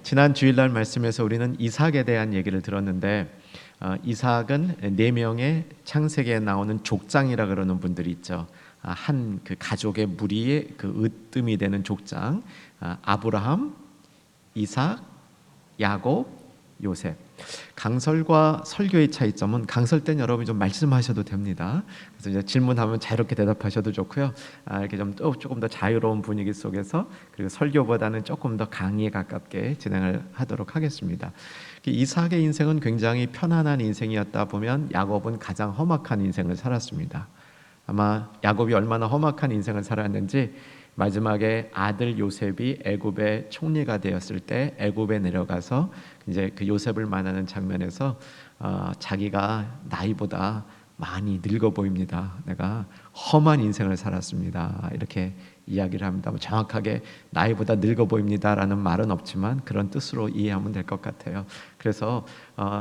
지난 주일날 말씀에서 우리는 이삭에 대한 얘기를 들었는데 이삭은 네 명의 창세기에 나오는 족장이라 그러는 분들이 있죠. 한 그 가족의 무리의 그 으뜸이 되는 족장, 아브라함, 이삭, 야곱, 요셉. 강설과 설교의 차이점은, 강설 때는 여러분이 좀 말씀하셔도 됩니다. 그래서 이제 질문하면 자유롭게 대답하셔도 좋고요. 이렇게 좀 조금 더 자유로운 분위기 속에서, 그리고 설교보다는 조금 더 강의에 가깝게 진행을 하도록 하겠습니다. 이삭의 인생은 굉장히 편안한 인생이었다 보면 야곱은 가장 험악한 인생을 살았습니다. 아마 야곱이 얼마나 험악한 인생을 살았는지 마지막에 아들 요셉이 애굽의 총리가 되었을 때 애굽에 내려가서 이제 그 요셉을 만나는 장면에서 자기가 나이보다 많이 늙어 보입니다. 내가 험한 인생을 살았습니다. 이렇게 이야기를 합니다. 정확하게 나이보다 늙어 보입니다라는 말은 없지만 그런 뜻으로 이해하면 될 것 같아요. 그래서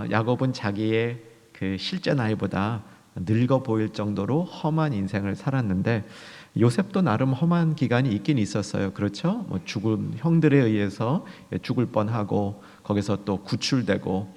야곱은 자기의 그 실제 나이보다 늙어 보일 정도로 험한 인생을 살았는데, 요셉도 나름 험한 기간이 있긴 있었어요. 그렇죠? 죽은 형들에 의해서 죽을 뻔하고, 거기서 또 구출되고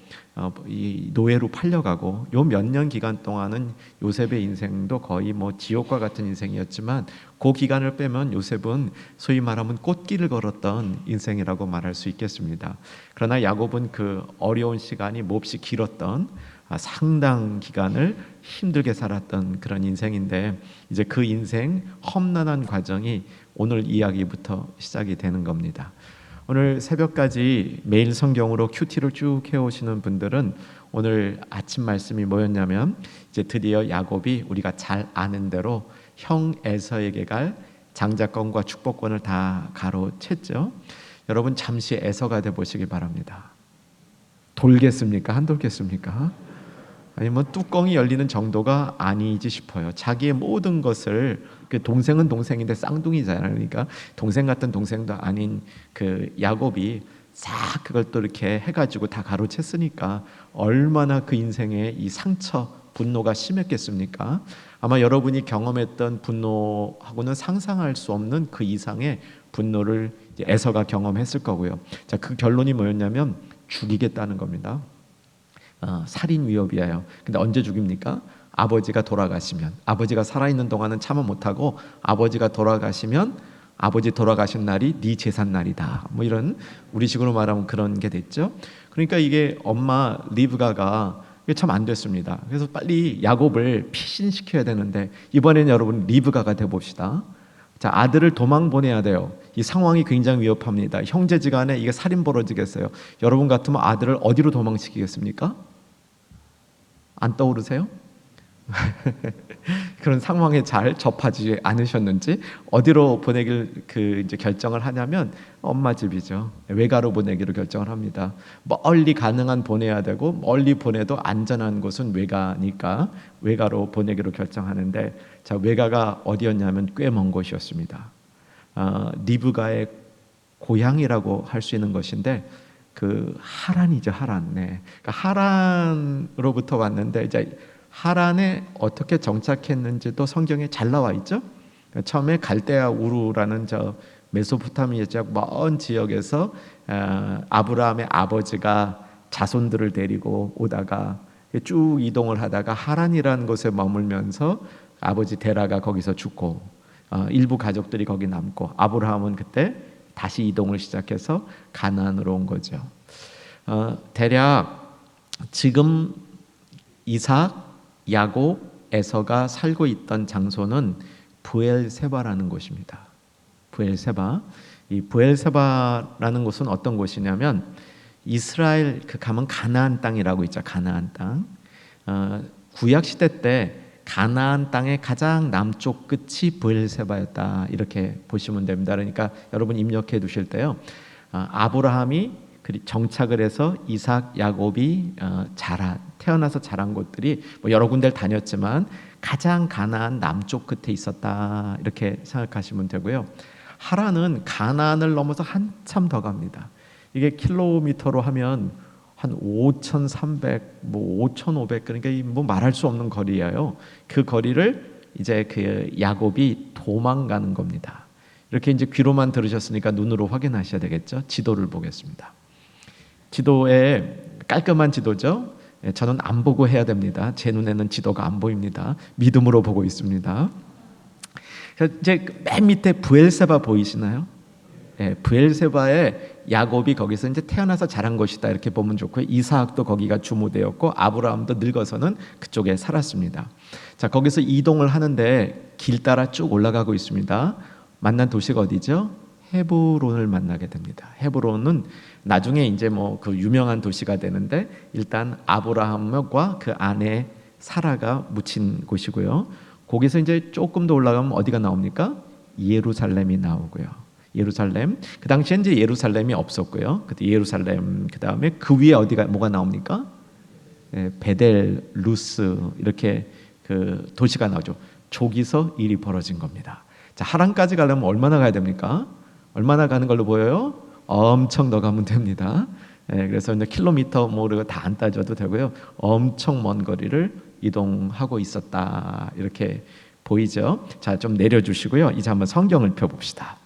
이 노예로 팔려가고, 요 몇 년 기간 동안은 요셉의 인생도 거의 지옥과 같은 인생이었지만, 그 기간을 빼면 요셉은 소위 말하면 꽃길을 걸었던 인생이라고 말할 수 있겠습니다. 그러나 야곱은 그 어려운 시간이 몹시 길었던, 상당 기간을 힘들게 살았던 그런 인생인데, 이제 그 인생 험난한 과정이 오늘 이야기부터 시작이 되는 겁니다. 오늘 새벽까지 매일 성경으로 큐티를 쭉 해오시는 분들은 오늘 아침 말씀이 뭐였냐면, 이제 드디어 야곱이 우리가 잘 아는 대로 형 에서에게 갈 장자권과 축복권을 다 가로챘죠. 여러분 잠시 에서가 돼 보시기 바랍니다. 돌겠습니까? 안 돌겠습니까? 아니면 뚜껑이 열리는 정도가 아니지 싶어요. 자기의 모든 것을, 그 동생은 동생인데 쌍둥이잖아요. 그러니까 동생 같은 동생도 아닌 그 야곱이 싹 그걸 또 이렇게 해가지고 다 가로챘으니까 얼마나 그 인생의 이 상처, 분노가 심했겠습니까? 아마 여러분이 경험했던 분노하고는 상상할 수 없는 그 이상의 분노를 에서가 경험했을 거고요. 자, 그 결론이 뭐였냐면 죽이겠다는 겁니다. 살인 위협이에요. 근데 언제 죽입니까? 아버지가 돌아가시면. 아버지가 살아있는 동안은 참아 못하고, 아버지가 돌아가시면 아버지 돌아가신 날이 네 재산 날이다, 이런 우리식으로 말하면 그런 게 됐죠. 그러니까 이게 엄마 리브가가 참 안 됐습니다. 그래서 빨리 야곱을 피신시켜야 되는데, 이번에는 여러분 리브가가 돼봅시다. 자, 아들을 도망 보내야 돼요. 이 상황이 굉장히 위협합니다. 형제지간에 이게 살인 벌어지겠어요. 여러분 같으면 아들을 어디로 도망시키겠습니까? 안 떠오르세요? 그런 상황에 잘 접하지 않으셨는지 어디로 보내길 이제 결정을 하냐면 엄마 집이죠. 외가로 보내기로 결정을 합니다. 멀리 가능한 보내야 되고, 멀리 보내도 안전한 곳은 외가니까 외가로 보내기로 결정하는데, 자, 외가가 어디였냐면 꽤 먼 곳이었습니다. 리브가의 고향이라고 할 수 있는 것인데, 그 하란이죠, 하란. 네. 그러니까 하란으로부터 왔는데, 이제 하란에 어떻게 정착했는지도 성경에 잘 나와 있죠. 처음에 갈대아 우르라는 저 메소포타미아 지역 먼 지역에서 아브라함의 아버지가 자손들을 데리고 오다가 쭉 이동을 하다가 하란이라는 곳에 머물면서 아버지 데라가 거기서 죽고, 일부 가족들이 거기 남고, 아브라함은 그때 다시 이동을 시작해서 가나안으로 온 거죠. 대략 지금 이삭, 야곱, 에서가 살고 있던 장소는 브엘세바라는 곳입니다. 브엘세바. 이 브엘세바라는 곳은 어떤 곳이냐면, 이스라엘 가면 가나안 땅이라고 있죠. 가나안 땅. 구약 시대 때 가나안 땅의 가장 남쪽 끝이 브엘세바였다, 이렇게 보시면 됩니다. 그러니까 여러분 입력해 두실 때요, 아브라함이 정착을 해서 이삭, 야곱이 태어나서 자란 곳들이 여러 군데를 다녔지만 가장 가나안 남쪽 끝에 있었다, 이렇게 생각하시면 되고요. 하란은 가나안을 넘어서 한참 더 갑니다. 이게 킬로미터로 하면 한 5,300, 5,500, 그러니까 말할 수 없는 거리예요. 그 거리를 이제 그 야곱이 도망가는 겁니다. 이렇게 이제 귀로만 들으셨으니까 눈으로 확인하셔야 되겠죠. 지도를 보겠습니다. 지도에 깔끔한 지도죠. 저는 안 보고 해야 됩니다. 제 눈에는 지도가 안 보입니다. 믿음으로 보고 있습니다. 이제 맨 밑에 브엘세바 보이시나요? 브엘세바에 야곱이 거기서 이제 태어나서 자란 것이다 이렇게 보면 좋고요. 이삭도 거기가 주무되었고 아브라함도 늙어서는 그쪽에 살았습니다. 자, 거기서 이동을 하는데 길 따라 쭉 올라가고 있습니다. 만난 도시가 어디죠? 헤브론을 만나게 됩니다. 헤브론은 나중에 이제 뭐 그 유명한 도시가 되는데 일단 아브라함과 그 아내 사라가 묻힌 곳이고요. 거기서 이제 조금 더 올라가면 어디가 나옵니까? 예루살렘이 나오고요. 예루살렘. 그 당시에 이제 예루살렘이 없었고요. 그때 예루살렘 그 다음에 그 위에 어디가 뭐가 나옵니까? 베델, 루스 이렇게 그 도시가 나오죠. 저기서 일이 벌어진 겁니다. 자, 하란까지 가려면 얼마나 가야 됩니까? 얼마나 가는 걸로 보여요? 엄청 더 가면 됩니다. 그래서 이제 킬로미터 뭐 다 안 따져도 되고요. 엄청 먼 거리를 이동하고 있었다 이렇게 보이죠. 자, 좀 내려주시고요. 이제 한번 성경을 펴봅시다.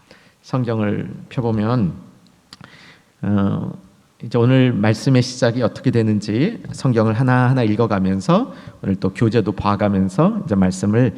성경을 펴보면 이제 오늘 말씀의 시작이 어떻게 되는지 성경을 하나하나 읽어가면서 오늘 또 교재도 봐가면서 이제 말씀을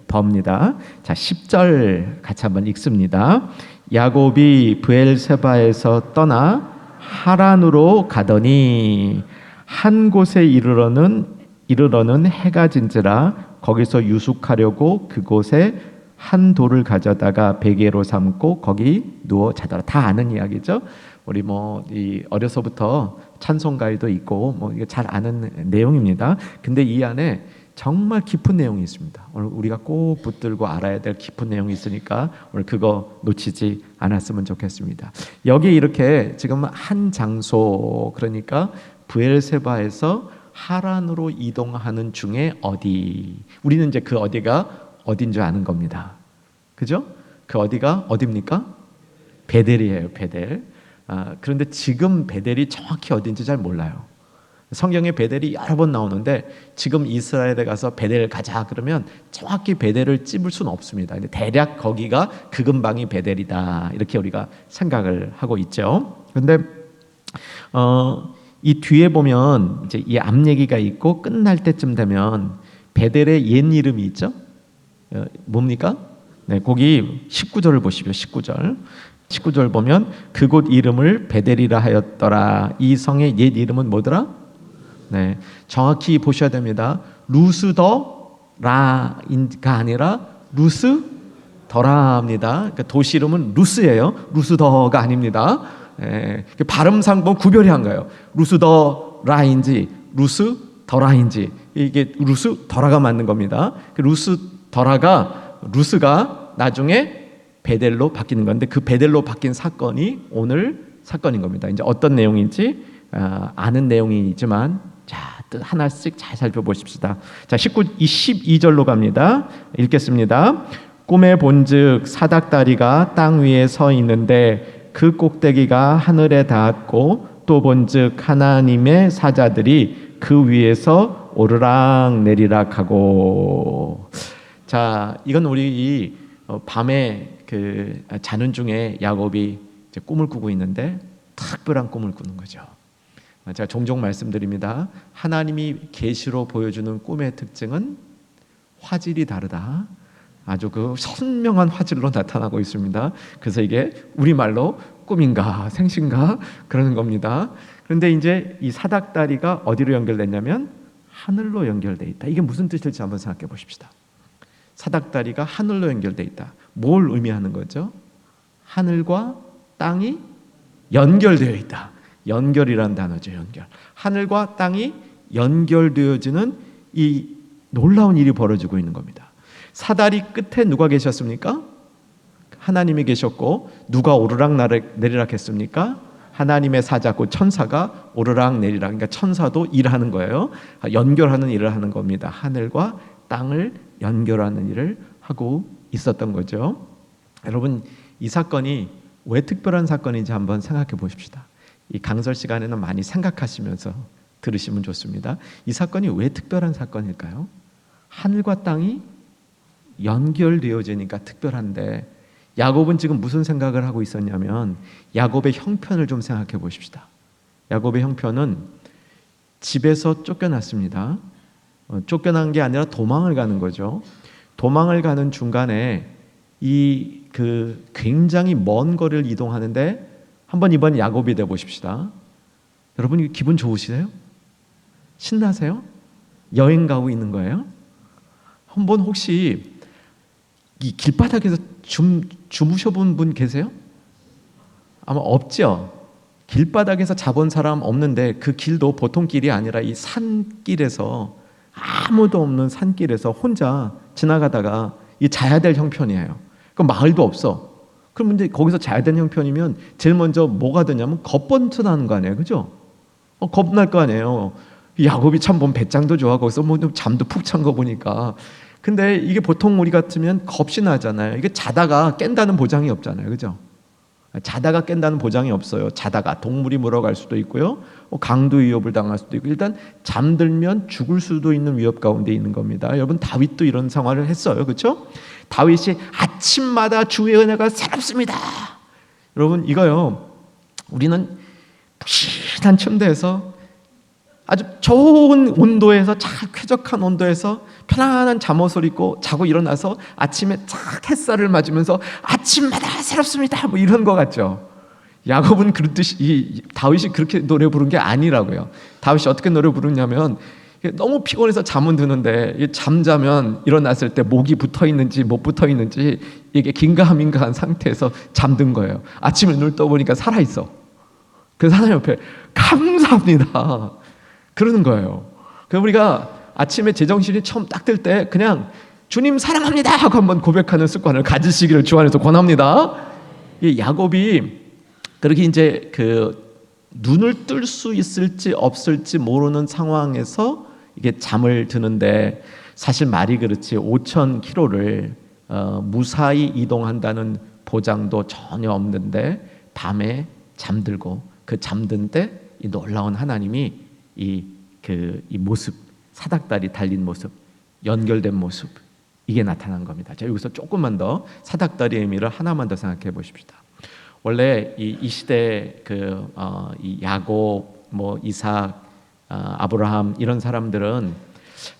봅니다. 자, 10절 같이 한번 읽습니다. 야곱이 브엘세바에서 떠나 하란으로 가더니 한 곳에 이르러는 해가 진지라 거기서 유숙하려고 그곳에 한 돌을 가져다가 베개로 삼고 거기 누워 자더라. 다 아는 이야기죠. 우리 뭐 이 어려서부터 찬송가에도 있고 뭐 이게 잘 아는 내용입니다. 근데 이 안에 정말 깊은 내용이 있습니다. 오늘 우리가 꼭 붙들고 알아야 될 깊은 내용이 있으니까 오늘 그거 놓치지 않았으면 좋겠습니다. 여기 이렇게 지금 한 장소, 그러니까 브엘세바에서 하란으로 이동하는 중에 어디, 우리는 이제 그 어디가 어딘 줄 아는 겁니다. 그죠? 그 어디가 어디입니까? 베델이에요. 베델. 그런데 지금 베델이 정확히 어딘지 잘 몰라요. 성경에 베델이 여러 번 나오는데 지금 이스라엘에 가서 베델 가자 그러면 정확히 베델을 찝을 수는 없습니다. 근데 대략 거기가 그 근방이 베델이다 이렇게 우리가 생각을 하고 있죠. 그런데 이 뒤에 보면 이제 이 앞 얘기가 있고 끝날 때쯤 되면 베델의 옛 이름이 있죠. 뭡니까? 네, 거기 19절을 보시죠. 19절 보면 그곳 이름을 베델이라 하였더라. 이 성의 옛 이름은 뭐더라? 네, 정확히 보셔야 됩니다. 루스더라가 아니라 루스더라입니다. 그러니까 도시 이름은 루스예요. 루스더가 아닙니다. 발음상 보면 구별이 안 가요. 루스더라인지 루스더라인지, 이게 루스더라가 맞는 겁니다. 루스가 나중에 베델로 바뀌는 건데 그 베델로 바뀐 사건이 오늘 사건인 겁니다. 이제 어떤 내용인지 아는 내용이지만 자, 하나씩 잘 살펴보십시다. 자, 12절로 갑니다. 읽겠습니다. 꿈에 본즉 사닥다리가 땅 위에 서 있는데 그 꼭대기가 하늘에 닿았고 또 본즉 하나님의 사자들이 그 위에서 오르락 내리락 하고. 자, 이건 우리 밤에 그 자는 중에 야곱이 이제 꿈을 꾸고 있는데 특별한 꿈을 꾸는 거죠. 제가 종종 말씀드립니다. 하나님이 계시로 보여주는 꿈의 특징은 화질이 다르다. 아주 그 선명한 화질로 나타나고 있습니다. 그래서 이게 우리말로 꿈인가 생신가 그러는 겁니다. 그런데 이제 이 사닥다리가 어디로 연결됐냐면 하늘로 연결돼 있다. 이게 무슨 뜻일지 한번 생각해 보십시다. 사닥다리가 하늘로 연결돼 있다. 뭘 의미하는 거죠? 하늘과 땅이 연결되어 있다. 연결이라는 단어죠. 연결. 하늘과 땅이 연결되어지는 이 놀라운 일이 벌어지고 있는 겁니다. 사다리 끝에 누가 계셨습니까? 하나님이 계셨고 누가 오르락 내리락 했습니까? 하나님의 사자, 곧 천사가 오르락 내리락. 그러니까 천사도 일하는 거예요. 연결하는 일을 하는 겁니다. 하늘과 땅을 연결하는 일을 하고 있었던 거죠. 여러분, 이 사건이 왜 특별한 사건인지 한번 생각해 보십시다. 이 강설 시간에는 많이 생각하시면서 들으시면 좋습니다. 이 사건이 왜 특별한 사건일까요? 하늘과 땅이 연결되어지니까 특별한데 야곱은 지금 무슨 생각을 하고 있었냐면 야곱의 형편을 좀 생각해 보십시다. 야곱의 형편은 집에서 쫓겨났습니다. 쫓겨난 게 아니라 도망을 가는 거죠. 도망을 가는 중간에 굉장히 먼 거리를 이동하는데 한번 이번 야곱이 돼 보십시다. 여러분 기분 좋으시세요? 신나세요? 여행 가고 있는 거예요? 한번 혹시 이 길바닥에서 주무셔본 분 계세요? 아마 없죠. 길바닥에서 자본 사람 없는데 그 길도 보통 길이 아니라 이 산길에서 아무도 없는 산길에서 혼자 지나가다가 이 자야 될 형편이에요. 그 마을도 없어. 그럼 이제 거기서 자야 되는 형편이면 제일 먼저 뭐가 되냐면 겁번트 나는 거 아니에요, 그죠? 겁날 거 아니에요. 야곱이 참 보면 배짱도 좋아. 거기서 뭐 잠도 푹 찬 거 보니까. 근데 이게 보통 우리 같으면 겁이 나잖아요. 이게 자다가 깬다는 보장이 없잖아요, 그죠? 자다가 깬다는 보장이 없어요. 자다가 동물이 물어갈 수도 있고요, 강도 위협을 당할 수도 있고, 일단 잠들면 죽을 수도 있는 위협 가운데 있는 겁니다. 여러분 다윗도 이런 생활을 했어요, 그렇죠? 다윗이 아침마다 주의 은혜가 새롭습니다. 여러분 이거요, 우리는 푹신한 침대에서 아주 좋은 온도에서, 잘 쾌적한 온도에서 편안한 잠옷을 입고 자고 일어나서 아침에 쫙 햇살을 맞으면서 아침마다 새롭습니다 뭐 이런 거 같죠. 야곱은 그렇듯이 다윗이 그렇게 노래 부른 게 아니라고요. 다윗이 어떻게 노래 부르냐면 너무 피곤해서 잠은 드는데 잠자면 일어났을 때 목이 붙어 있는지 못 붙어 있는지 이게 긴가민가한 상태에서 잠든 거예요. 아침에 눈을 떠보니까 살아있어. 그래서 하나님 옆에 감사합니다 그러는 거예요. 그래서 우리가 아침에 제정신이 처음 딱 들 때 그냥 주님 사랑합니다 하고 한번 고백하는 습관을 가지시기를 주 안에서 권합니다. 이 야곱이 그렇게 이제 눈을 뜰 수 있을지 없을지 모르는 상황에서 이게 잠을 드는데, 사실 말이 그렇지 5,000km를 무사히 이동한다는 보장도 전혀 없는데 밤에 잠들고 그 잠든 때 이 놀라운 하나님이 이 모습, 사닥다리 달린 모습, 연결된 모습, 이게 나타난 겁니다. 자, 여기서 조금만 더 사닥다리의 의미를 하나만 더 생각해 보십시다. 원래 이 시대 이 야곱, 이삭, 아브라함 이런 사람들은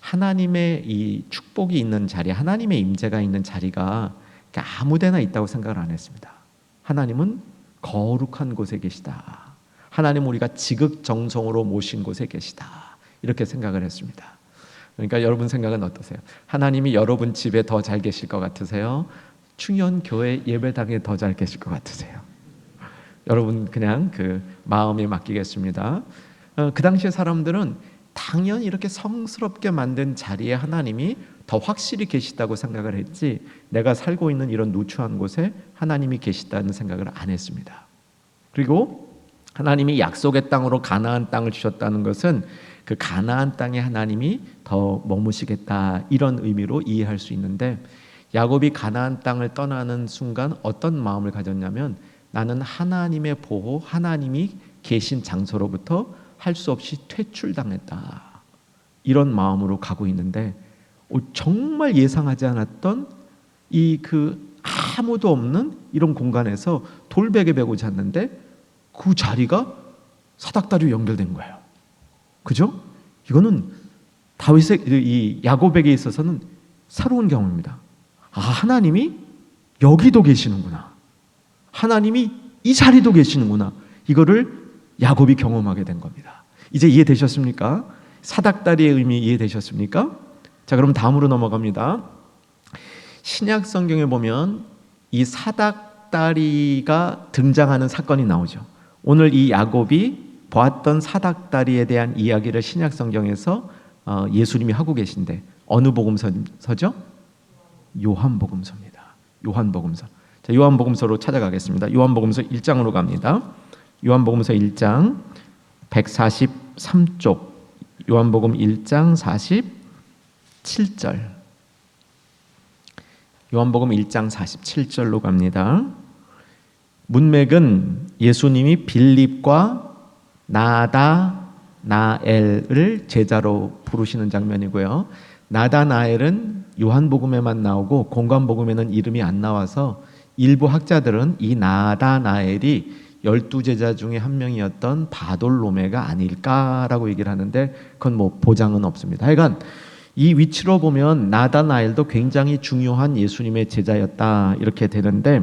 하나님의 이 축복이 있는 자리, 하나님의 임재가 있는 자리가 아무데나 있다고 생각을 안 했습니다. 하나님은 거룩한 곳에 계시다. 하나님 우리가 지극정성으로 모신 곳에 계시다. 이렇게 생각을 했습니다. 그러니까 여러분 생각은 어떠세요? 하나님이 여러분 집에 더 잘 계실 것 같으세요? 충현 교회 예배당에 더 잘 계실 것 같으세요? 여러분 그냥 마음에 맡기겠습니다. 그 당시에 사람들은 당연히 이렇게 성스럽게 만든 자리에 하나님이 더 확실히 계시다고 생각을 했지, 내가 살고 있는 이런 누추한 곳에 하나님이 계시다는 생각을 안 했습니다. 그리고 하나님이 약속의 땅으로 가나안 땅을 주셨다는 것은 그 가나안 땅에 하나님이 더 머무시겠다, 이런 의미로 이해할 수 있는데, 야곱이 가나안 땅을 떠나는 순간 어떤 마음을 가졌냐면, 나는 하나님의 보호, 하나님이 계신 장소로부터 할 수 없이 퇴출당했다, 이런 마음으로 가고 있는데, 정말 예상하지 않았던 아무도 없는 이런 공간에서 돌베개 베고 잤는데 그 자리가 사닥다리로 연결된 거예요. 그죠? 이거는 이 야곱에게 있어서는 새로운 경험입니다. 하나님이 여기도 계시는구나, 하나님이 이 자리도 계시는구나, 이거를 야곱이 경험하게 된 겁니다. 이제 이해되셨습니까? 사닥다리의 의미 이해되셨습니까? 자, 그럼 다음으로 넘어갑니다. 신약 성경에 보면 이 사닥다리가 등장하는 사건이 나오죠. 오늘 이 야곱이 보았던 사닥다리에 대한 이야기를 신약 성경에서 예수님이 하고 계신데 어느 복음서죠? 요한복음서입니다. 요한복음서. 자, 요한복음서로 찾아가겠습니다. 요한복음서 1장으로 갑니다. 요한복음서 1장 143쪽, 요한복음 1장 47절, 요한복음 1장 47절로 갑니다. 문맥은 예수님이 빌립과 나다나엘을 제자로 부르시는 장면이고요. 나다나엘은 요한복음에만 나오고 공관복음에는 이름이 안 나와서 일부 학자들은 이 나다나엘이 12 제자 중에 한 명이었던 바돌로메가 아닐까라고 얘기를 하는데 그건 뭐 보장은 없습니다. 하여간 이 위치로 보면 나다나엘도 굉장히 중요한 예수님의 제자였다 이렇게 되는데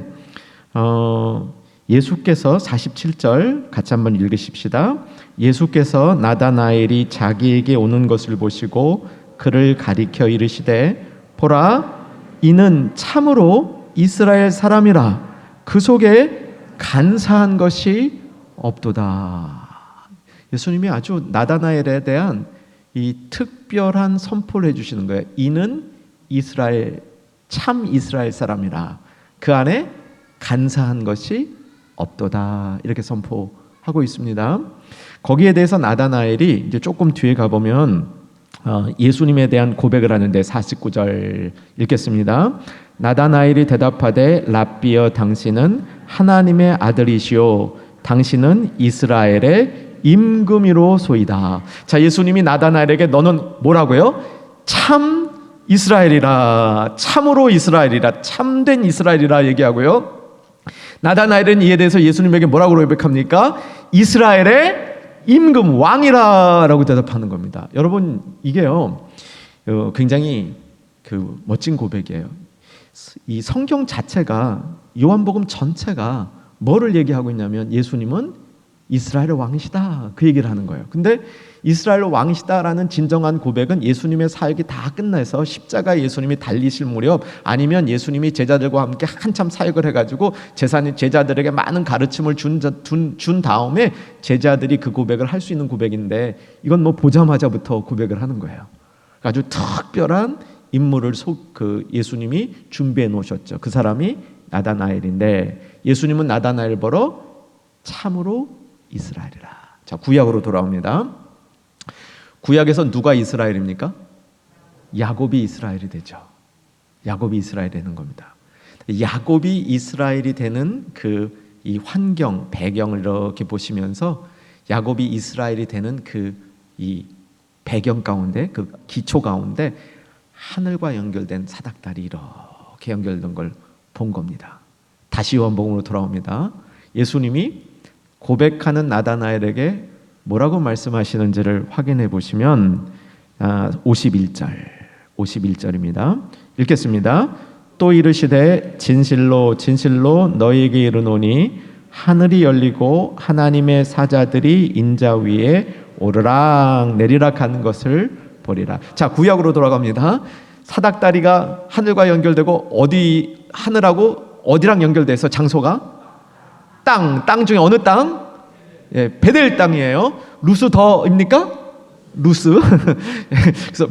예수께서 47절 같이 한번 읽으십시다. 예수께서 나다나엘이 자기에게 오는 것을 보시고 그를 가리켜 이르시되 보라 이는 참으로 이스라엘 사람이라 그 속에 간사한 것이 없도다. 예수님이 아주 나다나엘에 대한 이 특별한 선포를 해주시는 거예요. 이는 이스라엘 참 이스라엘 사람이라 그 안에 간사한 것이 없도다 이렇게 선포하고 있습니다. 거기에 대해서 나다나엘이 이제 조금 뒤에 가보면 예수님에 대한 고백을 하는데 49절 읽겠습니다. 나다나엘이 대답하되 랍비여 당신은 하나님의 아들이시오 당신은 이스라엘의 임금이로소이다. 자, 예수님이 나다나엘에게 너는 뭐라고요? 참 이스라엘이라 참으로 이스라엘이라 참된 이스라엘이라 얘기하고요. 나다나엘은 이에 대해서 예수님에게 뭐라고 고백합니까? 이스라엘의 임금 왕이라라고 대답하는 겁니다. 여러분 이게요 굉장히 멋진 고백이에요. 이 성경 자체가 요한복음 전체가 뭐를 얘기하고 있냐면 예수님은 이스라엘의 왕이시다 그 얘기를 하는 거예요. 근데 이스라엘의 왕이시다라는 진정한 고백은 예수님의 사역이 다 끝나서 십자가에 예수님이 달리실 무렵 아니면 예수님이 제자들과 함께 한참 사역을 해가지고 제자들에게 많은 가르침을 준 다음에 제자들이 그 고백을 할 수 있는 고백인데 이건 뭐 보자마자부터 고백을 하는 거예요. 아주 특별한 인물을 예수님이 준비해 놓으셨죠. 그 사람이 나다나엘인데 예수님은 나다나엘 보러 참으로 이스라엘이라. 자, 구약으로 돌아옵니다. 구약에서 누가 이스라엘입니까? 야곱이 이스라엘이 되죠. 야곱이 이스라엘이 되는 겁니다. 야곱이 이스라엘이 되는 이 환경, 배경을 이렇게 보시면서 야곱이 이스라엘이 되는 이 배경 가운데, 그 기초 가운데 하늘과 연결된 사닥다리 이렇게 연결된 걸 본 겁니다. 다시 요한복음으로 돌아옵니다. 예수님이 고백하는 나다나엘에게 뭐라고 말씀하시는지를 확인해 보시면 51절입니다. 읽겠습니다. 또 이르시되 진실로 진실로 너희에게 이르노니 하늘이 열리고 하나님의 사자들이 인자 위에 오르락 내리락 하는 것을 보리라. 자, 구약으로 돌아갑니다. 사닥다리가 하늘과 연결되고 하늘하고 어디랑 연결돼서 장소가 땅 중에 어느 땅? 예, 베델 땅이에요. 루스 더입니까? 루스. 그래서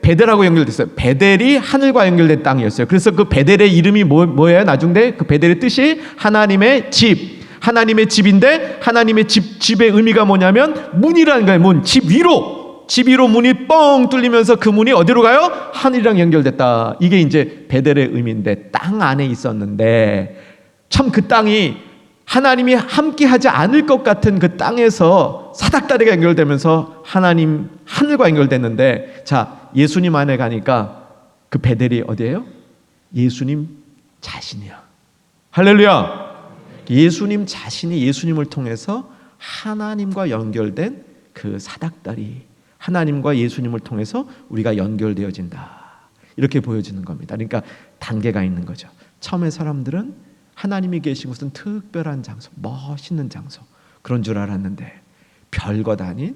베델하고 연결됐어요. 베델이 하늘과 연결된 땅이었어요. 그래서 그 베델의 이름이 뭐예요? 나중에 그 베델의 뜻이 하나님의 집. 하나님의 집인데 하나님의 집의 의미가 뭐냐면 문이라는 거예요. 문. 집 위로 문이 뻥 뚫리면서 그 문이 어디로 가요? 하늘이랑 연결됐다. 이게 이제 베델의 의미인데 땅 안에 있었는데 참 그 땅이 하나님이 함께하지 않을 것 같은 그 땅에서 사닥다리가 연결되면서 하늘과 연결됐는데 자, 예수님 안에 가니까 그 베델이 어디예요? 예수님 자신이야. 할렐루야. 예수님 자신이 예수님을 통해서 하나님과 연결된 그 사닥다리, 하나님과 예수님을 통해서 우리가 연결되어진다. 이렇게 보여지는 겁니다. 그러니까 단계가 있는 거죠. 처음에 사람들은 하나님이 계신 곳은 특별한 장소, 멋있는 장소 그런 줄 알았는데 별것 아닌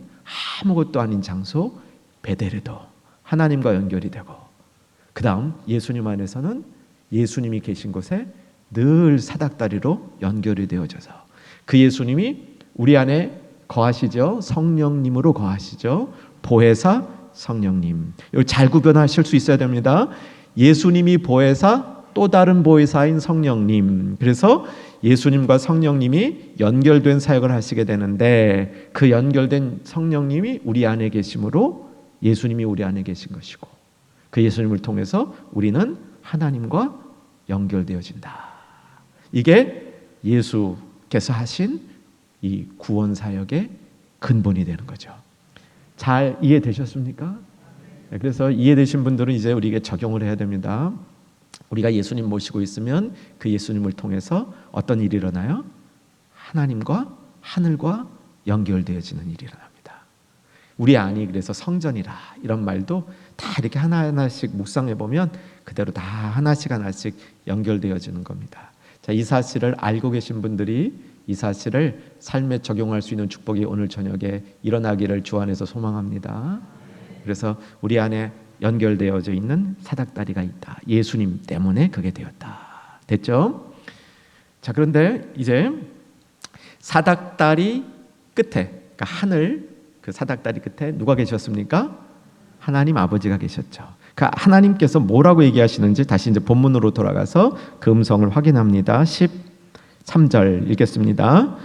아무것도 아닌 장소 베델에도 하나님과 연결이 되고 그 다음 예수님 안에서는 예수님이 계신 곳에 늘 사닥다리로 연결이 되어져서 그 예수님이 우리 안에 거하시죠. 성령님으로 거하시죠. 보혜사 성령님. 이거 잘 구별하실 수 있어야 됩니다. 예수님이 보혜사 또 다른 보혜사인 성령님. 그래서 예수님과 성령님이 연결된 사역을 하시게 되는데 그 연결된 성령님이 우리 안에 계심으로 예수님이 우리 안에 계신 것이고 그 예수님을 통해서 우리는 하나님과 연결되어진다. 이게 예수께서 하신 이 구원 사역의 근본이 되는 거죠. 잘 이해되셨습니까? 그래서 이해되신 분들은 이제 우리에게 적용을 해야 됩니다. 우리가 예수님 모시고 있으면 그 예수님을 통해서 어떤 일이 일어나요? 하나님과 하늘과 연결되어지는 일이 일어납니다. 우리 안이 그래서 성전이라 이런 말도 다 이렇게 하나하나씩 묵상해 보면 그대로 다 하나씩 연결되어지는 겁니다. 자, 이 사실을 알고 계신 분들이 이 사실을 삶에 적용할 수 있는 축복이 오늘 저녁에 일어나기를 주 안에서 소망합니다. 그래서 우리 안에 연결되어져 있는 사닥다리가 있다. 예수님 때문에 그게 되었다. 됐죠? 자, 그런데 이제 사닥다리 끝에, 그러니까 하늘 그 사닥다리 끝에 누가 계셨습니까? 하나님 아버지가 계셨죠. 그 하나님께서 뭐라고 얘기하시는지 다시 이제 본문으로 돌아가서 그 음성을 확인합니다. 13절 읽겠습니다.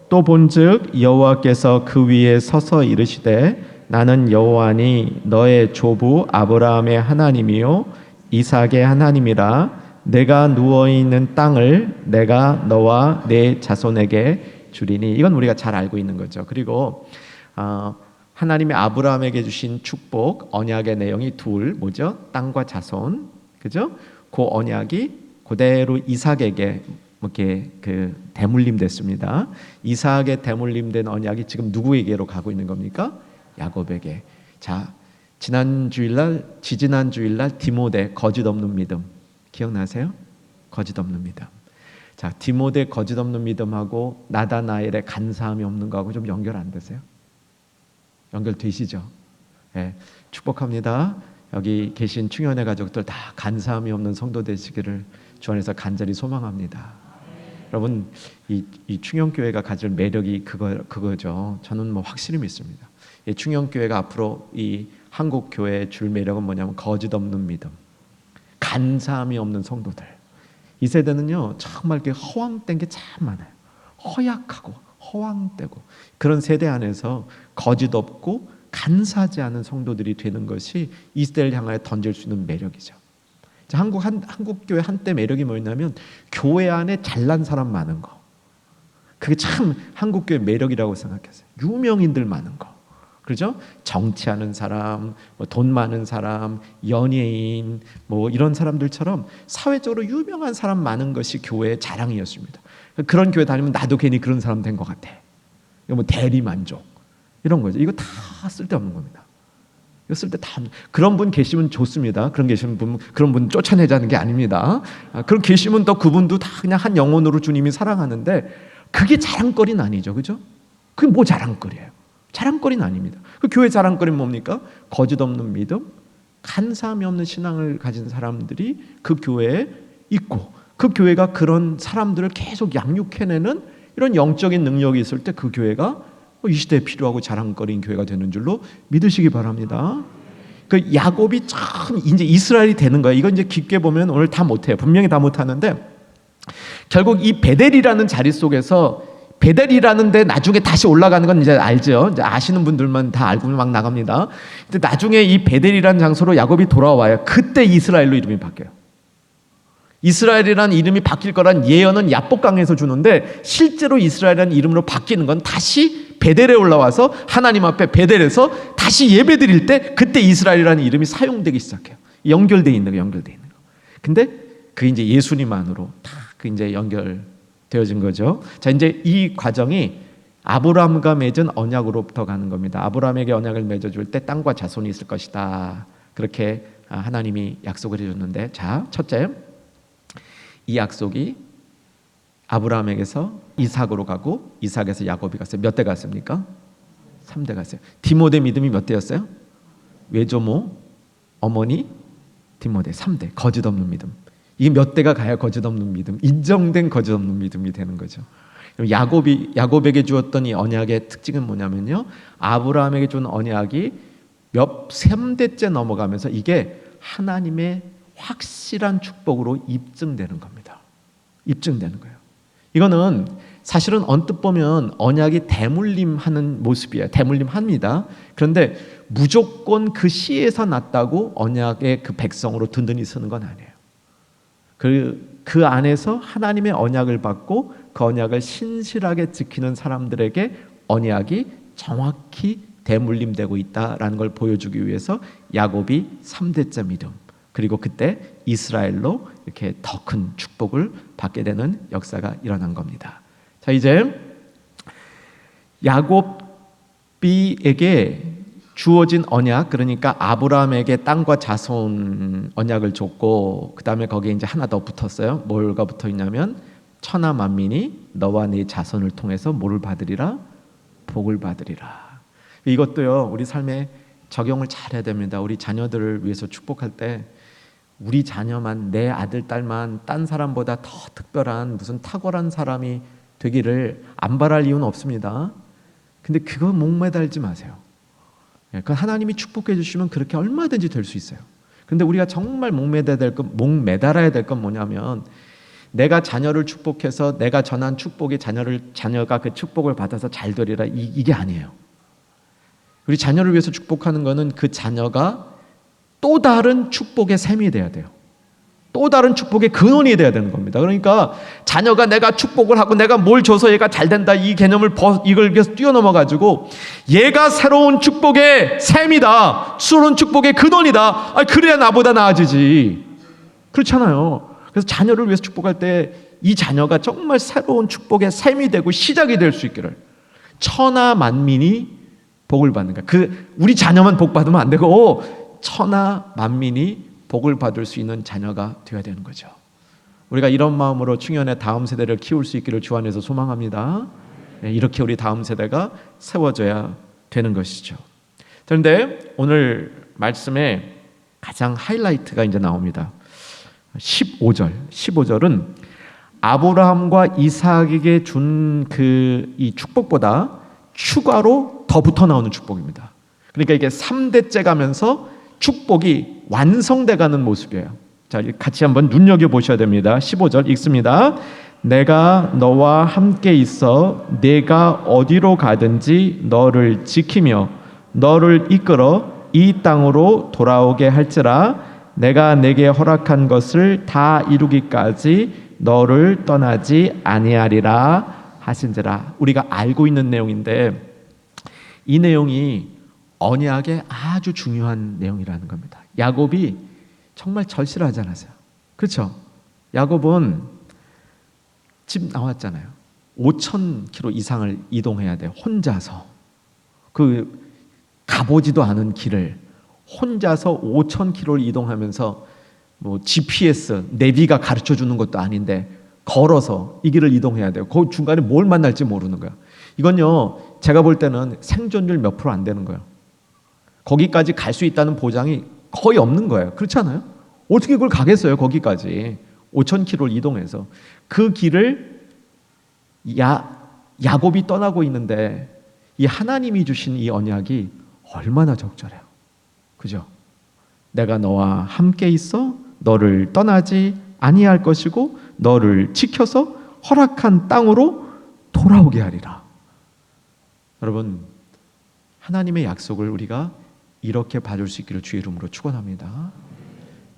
또 본즉 여호와께서 그 위에 서서 이르시되 나는 여호와니 너의 조부 아브라함의 하나님이요 이삭의 하나님이라. 내가 누워 있는 땅을 내가 너와 내 자손에게 주리니. 이건 우리가 잘 알고 있는 거죠. 그리고 하나님의 아브라함에게 주신 축복 언약의 내용이 둘, 뭐죠? 땅과 자손, 그죠? 그 언약이 그대로 이삭에게 이렇게 그 대물림 됐습니다. 이삭의 대물림된 언약이 지금 누구에게로 가고 있는 겁니까? 야곱에게. 자, 지지난 주일날 디모데 거짓 없는 믿음 기억나세요? 거짓 없는 믿음. 자, 디모데 거짓 없는 믿음하고 나다나엘의 간사함이 없는 거하고 좀 연결 안 되세요? 연결되시죠? 네, 축복합니다. 여기 계신 충현의 가족들 다 간사함이 없는 성도 되시기를 주 안에서 간절히 소망합니다. 여러분, 이 충현교회가 가질 매력이 그거죠. 저는 뭐 확실히 믿습니다. 이 충현교회가 앞으로 이 한국 교회에 줄 매력은 뭐냐면 거짓 없는 믿음, 간사함이 없는 성도들. 이 세대는요 정말 이렇게 허황된 게 참 많아요. 허약하고 허황되고 그런 세대 안에서 거짓 없고 간사하지 않은 성도들이 되는 것이 이 시대를 향하여 던질 수 있는 매력이죠. 자, 한국 교회 한때 매력이 뭐였냐면 교회 안에 잘난 사람 많은 거. 그게 참 한국 교회 매력이라고 생각했어요. 유명인들 많은 거. 그렇죠? 정치하는 사람, 돈 많은 사람, 연예인, 이런 사람들처럼 사회적으로 유명한 사람 많은 것이 교회의 자랑이었습니다. 그런 교회 다니면 나도 괜히 그런 사람 된 것 같아. 이거 대리 만족 이런 거죠. 이거 다 쓸데없는 겁니다. 이거 쓸데 다 그런 분 계시면 좋습니다. 그런 분 쫓아내자는 게 아닙니다. 그런 계시면 또 그분도 다 그냥 한 영혼으로 주님이 사랑하는데 그게 자랑거리는 아니죠, 그죠? 그게 뭐 자랑거리예요? 자랑거리는 아닙니다. 그 교회 자랑거리는 뭡니까? 거짓 없는 믿음, 간사함이 없는 신앙을 가진 사람들이 그 교회에 있고 그 교회가 그런 사람들을 계속 양육해내는 이런 영적인 능력이 있을 때 그 교회가 이 시대에 필요하고 자랑거리인 교회가 되는 줄로 믿으시기 바랍니다. 그 야곱이 참 이제 이스라엘이 되는 거예요. 이건 이제 깊게 보면 오늘 다 못해요. 분명히 다 못하는데 결국 이 베델이라는 자리 속에서 베델이라는데 나중에 다시 올라가는 건 이제 알죠. 이제 아시는 분들만 다 알고 막 나갑니다. 근데 나중에 이 베델이라는 장소로 야곱이 돌아와요. 그때 이스라엘로 이름이 바뀌어요. 이스라엘이라는 이름이 바뀔 거란 예언은 야복강에서 주는데 실제로 이스라엘이라는 이름으로 바뀌는 건 다시 베델에 올라와서 하나님 앞에 베델에서 다시 예배드릴 때 그때 이스라엘이라는 이름이 사용되기 시작해요. 연결되어 있는 거. 근데 그게 이제 예수님 안으로 다 그 이제 연결되어진 거죠. 자, 이제 이 과정이 아브라함과 맺은 언약으로부터 가는 겁니다. 아브라함에게 언약을 맺어줄 때 땅과 자손이 있을 것이다. 그렇게 하나님이 약속을 해줬는데, 자, 첫째, 이 약속이 아브라함에게서 이삭으로 가고 이삭에서 야곱이 갔어요. 몇 대 갔습니까? 3대 갔어요. 디모데 믿음이 몇 대였어요? 외조모, 어머니, 디모데 3대. 거짓 없는 믿음. 이게 몇 대가 가야 거짓 없는 믿음, 인정된 거짓 없는 믿음이 되는 거죠. 야곱에게 주었던 이 언약의 특징은 뭐냐면요, 아브라함에게 준 언약이 몇 3대째 넘어가면서 이게 하나님의 확실한 축복으로 입증되는 겁니다. 입증되는 거예요. 이거는 사실은 언뜻 보면 언약이 대물림하는 모습이에요. 대물림합니다. 그런데 무조건 그 씨에서 났다고 언약의 그 백성으로 든든히 서는 건 아니에요. 그 안에서 하나님의 언약을 받고 그 언약을 신실하게 지키는 사람들에게 언약이 정확히 대물림되고 있다라는 걸 보여주기 위해서 야곱이 3대째 믿음, 그리고 그때 이스라엘로 이렇게 더 큰 축복을 받게 되는 역사가 일어난 겁니다. 자, 이제 야곱에게 주어진 언약, 그러니까 아브라함에게 땅과 자손 언약을 줬고, 그 다음에 거기에 이제 하나 더 붙었어요. 뭐가 붙어 있냐면 천하 만민이 너와 네 자손을 통해서 뭐를 받으리라? 복을 받으리라. 이것도요, 우리 삶에 적용을 잘해야 됩니다. 우리 자녀들을 위해서 축복할 때 우리 자녀만, 내 아들 딸만 딴 사람보다 더 특별한 무슨 탁월한 사람이 되기를 안 바랄 이유는 없습니다. 근데 그거 목매달지 마세요. 그 하나님이 축복해 주시면 그렇게 얼마든지 될 수 있어요. 근데 우리가 정말 목매달아야 될 건 뭐냐면, 내가 자녀를 축복해서 내가 전한 축복이 자녀가 그 축복을 받아서 잘 되리라, 이게 아니에요. 우리 자녀를 위해서 축복하는 거는 그 자녀가 또 다른 축복의 셈이 돼야 돼요. 또 다른 축복의 근원이 돼야 되는 겁니다. 그러니까 자녀가 내가 축복을 하고 내가 뭘 줘서 얘가 잘 된다, 이 개념을 이걸 계속 뛰어넘어 가지고 얘가 새로운 축복의 셈이다, 새로운 축복의 근원이다, 그래야 나보다 나아지지. 그렇잖아요. 그래서 자녀를 위해서 축복할 때 이 자녀가 정말 새로운 축복의 셈이 되고 시작이 될 수 있기를, 천하 만민이 복을 받는 거야. 우리 자녀만 복 받으면 안 되고 천하 만민이 복을 받을 수 있는 자녀가 되어야 되는 거죠. 우리가 이런 마음으로 충현의 다음 세대를 키울 수 있기를 주 안에서 소망합니다. 이렇게 우리 다음 세대가 세워져야 되는 것이죠. 그런데 오늘 말씀에 가장 하이라이트가 이제 나옵니다. 15절은 아브라함과 이삭에게 준 이 축복보다 추가로 더 붙어 나오는 축복입니다. 그러니까 이게 3대째 가면서 축복이 완성돼 가는 모습이에요. 자, 같이 한번 눈여겨보셔야 됩니다. 15절 읽습니다. 내가 너와 함께 있어 내가 어디로 가든지 너를 지키며 너를 이끌어 이 땅으로 돌아오게 할지라. 내가 내게 허락한 것을 다 이루기까지 너를 떠나지 아니하리라 하신지라. 우리가 알고 있는 내용인데 이 내용이 언약의 아주 중요한 내용이라는 겁니다. 야곱이 정말 절실하지 않았어요. 그렇죠? 야곱은 집 나왔잖아요. 5,000km 이상을 이동해야 돼요. 혼자서. 가보지도 않은 길을 혼자서 5,000km를 이동하면서 뭐 GPS, 내비가 가르쳐 주는 것도 아닌데 걸어서 이 길을 이동해야 돼요. 그 중간에 뭘 만날지 모르는 거야. 이건요, 제가 볼 때는 생존율 몇 프로 안 되는 거예요. 거기까지 갈 수 있다는 보장이 거의 없는 거예요. 그렇잖아요? 어떻게 그걸 가겠어요, 거기까지. 5,000km를 이동해서. 그 길을 야곱이 떠나고 있는데 이 하나님이 주신 이 언약이 얼마나 적절해요. 그죠? 내가 너와 함께 있어 너를 떠나지 아니할 것이고 너를 지켜서 허락한 땅으로 돌아오게 하리라. 여러분, 하나님의 약속을 우리가 이렇게 받을 수 있기를 주의 이름으로 축원합니다.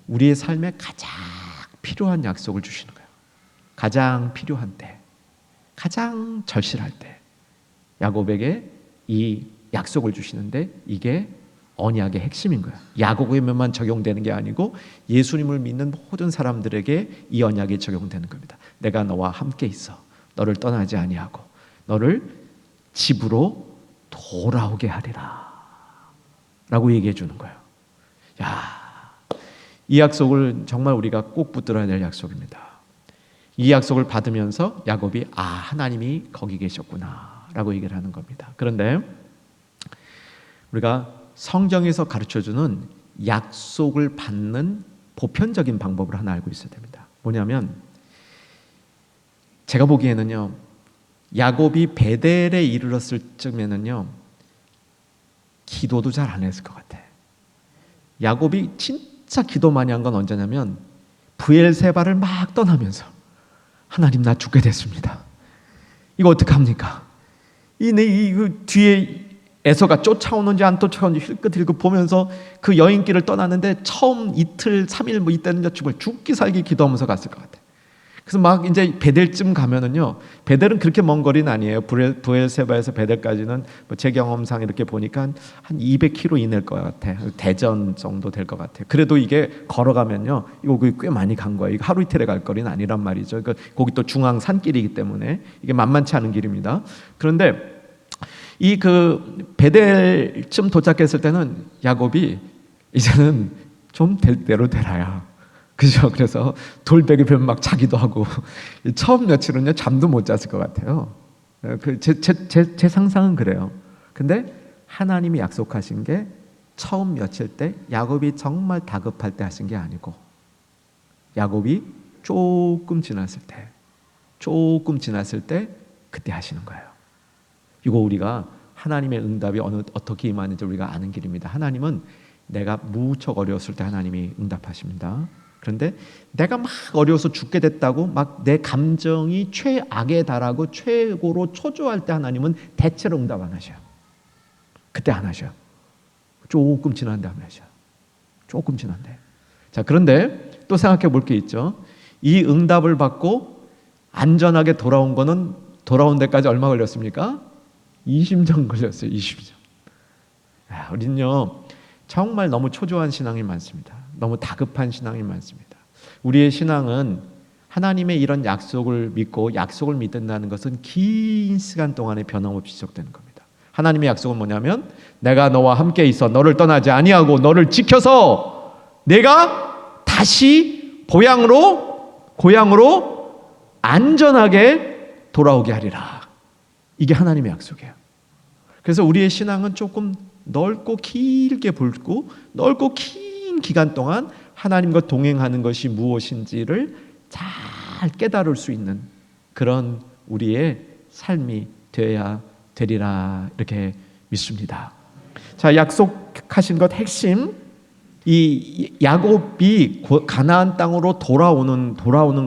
우리의 삶에 가장 필요한 약속을 주시는 거예요. 가장 필요한 때, 가장 절실할 때 야곱에게 이 약속을 주시는데 이게 언약의 핵심인 거예요. 야곱에게만 적용되는 게 아니고 예수님을 믿는 모든 사람들에게 이 언약이 적용되는 겁니다. 내가 너와 함께 있어 너를 떠나지 아니하고 너를 집으로 돌아오게 하리라 라고 얘기해 주는 거예요. 이 약속을 정말 우리가 꼭 붙들어야 될 약속입니다. 이 약속을 받으면서 야곱이 하나님이 거기 계셨구나 라고 얘기를 하는 겁니다. 그런데 우리가 성경에서 가르쳐주는 약속을 받는 보편적인 방법을 하나 알고 있어야 됩니다. 뭐냐면 제가 보기에는요, 야곱이 베델에 이르렀을 쯤에는요 기도도 잘 안 했을 것 같아. 야곱이 진짜 기도 많이 한 건 언제냐면 브엘세바를 막 떠나면서 하나님 나 죽게 됐습니다. 이거 어떡합니까? 이 뒤에 에서가 쫓아오는지 안 쫓아오는지 힐끗힐끗 보면서 그 여인길을 떠나는데 처음 이틀 3일 뭐 이때는 정말 죽기 살기 기도하면서 갔을 것 같아. 그래서 막 이제 베델쯤 가면은요, 베델은 그렇게 먼 거리는 아니에요. 브엘세바에서 베델까지는 뭐 제 경험상 이렇게 보니까 한 200km 이내일 것 같아. 대전 정도 될 것 같아. 그래도 이게 걸어가면요, 이거 꽤 많이 간 거예요. 이거 하루 이틀에 갈 거리는 아니란 말이죠. 그러니까 거기 또 중앙 산길이기 때문에 이게 만만치 않은 길입니다. 그런데 이 그 베델쯤 도착했을 때는 야곱이 이제는 좀 될 대로 되라야. 그죠? 그래서 돌베개 펴면 막 자기도 하고 처음 며칠은요 잠도 못 잤을 것 같아요. 제 상상은 그래요. 근데 하나님이 약속하신 게 처음 며칠 때 야곱이 정말 다급할 때 하신 게 아니고 야곱이 조금 지났을 때 그때 하시는 거예요. 이거 우리가 하나님의 응답이 어떻게 임하는지 우리가 아는 길입니다. 하나님은 내가 무척 어려웠을 때 하나님이 응답하십니다. 그런데 내가 막 어려워서 죽게 됐다고 막 내 감정이 최악에 달하고 최고로 초조할 때 하나님은 대체로 응답 안 하셔요. 그때 안 하셔요. 조금 지난 다음에 하셔요. 조금 지난데. 자, 그런데 또 생각해 볼 게 있죠. 이 응답을 받고 안전하게 돌아온 거는 돌아온 데까지 얼마 걸렸습니까? 20년 걸렸어요. 20년. 우리는요 정말 너무 초조한 신앙이 많습니다. 너무 다급한 신앙이 많습니다. 우리의 신앙은 하나님의 이런 약속을 믿고 약속을 믿는다는 것은 긴 시간 동안에 변함없이 지속되는 겁니다. 하나님의 약속은 뭐냐면 내가 너와 함께 있어 너를 떠나지 아니하고 너를 지켜서 내가 다시 고향으로 안전하게 돌아오게 하리라. 이게 하나님의 약속이에요. 그래서 우리의 신앙은 조금 넓고 길게 볼고 넓고 긴 기간 동안 하나님과 동행하는 것이 무엇인지를 잘 깨달을 수 있는 그런 우리의 삶이 되어야 되리라 이렇게 믿습니다. 자, 약속하신 것 핵심, 이 야곱이 가나안 땅으로 돌아오는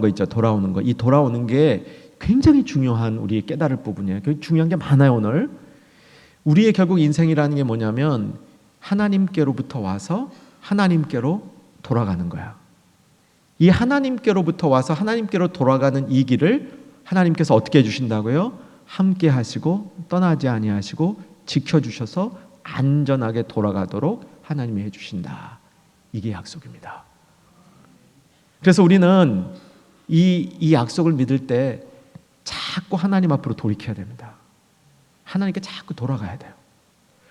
거 있죠. 돌아오는 거. 이 돌아오는 게 굉장히 중요한 우리 깨달을 부분이에요. 중요한 게 많아요. 오늘 우리의 결국 인생이라는 게 뭐냐면 하나님께로부터 와서 하나님께로 돌아가는 거야. 이 하나님께로부터 와서 하나님께로 돌아가는 이 길을 하나님께서 어떻게 해주신다고요? 함께 하시고 떠나지 아니하시고 지켜주셔서 안전하게 돌아가도록 하나님이 해주신다. 이게 약속입니다. 그래서 우리는 이 약속을 믿을 때 자꾸 하나님 앞으로 돌이켜야 됩니다. 하나님께 자꾸 돌아가야 돼요.